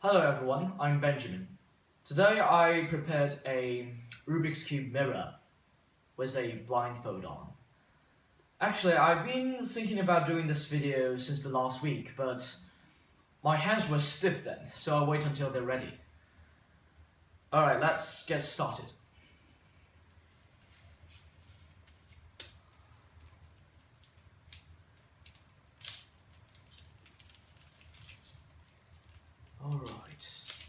Hello everyone, I'm Benjamin. Today I prepared a Rubik's Cube mirror with a blindfold on. Actually, I've been thinking about doing this video since the last week, but my hands were stiff then, so I'll wait until they're ready. Alright, let's get started. Alright,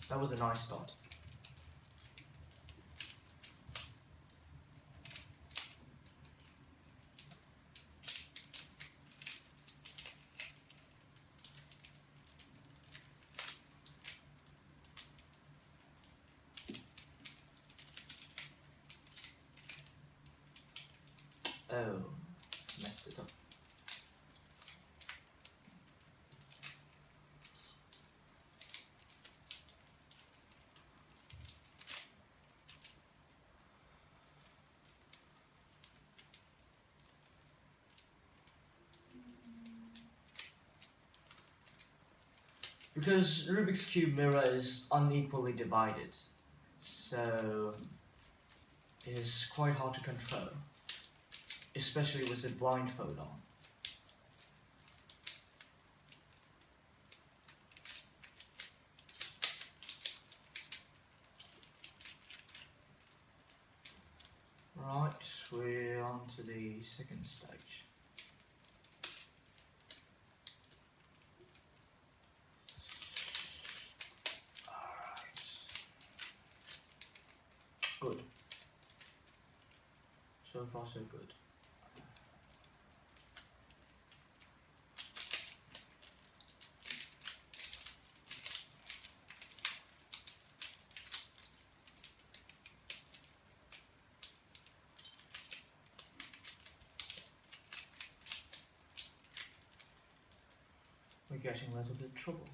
that was a nice start. Oh, messed it up. Because Rubik's Cube mirror is unequally divided, so it is quite hard to control, especially with a blindfold on. Right, we're on to the second stage. Alright. Good. So far so good. We're getting a little bit of trouble.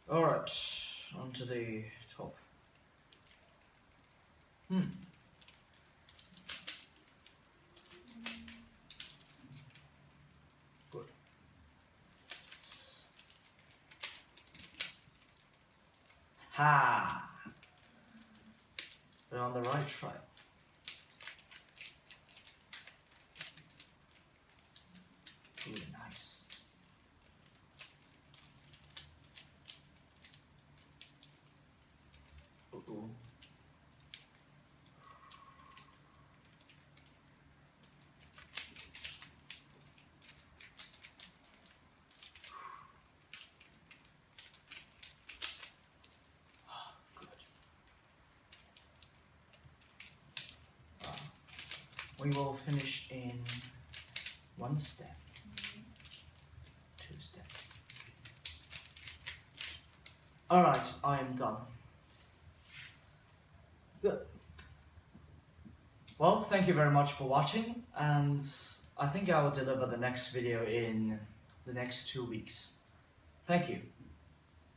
Alright, on to the top. Good. Ha! We're on the right track. Really nice. Uh-oh. Good. We will finish in one step. 2 steps. Alright, I am done. Good. Well, thank you very much for watching, and I think I will deliver the next video in the next 2 weeks. Thank you.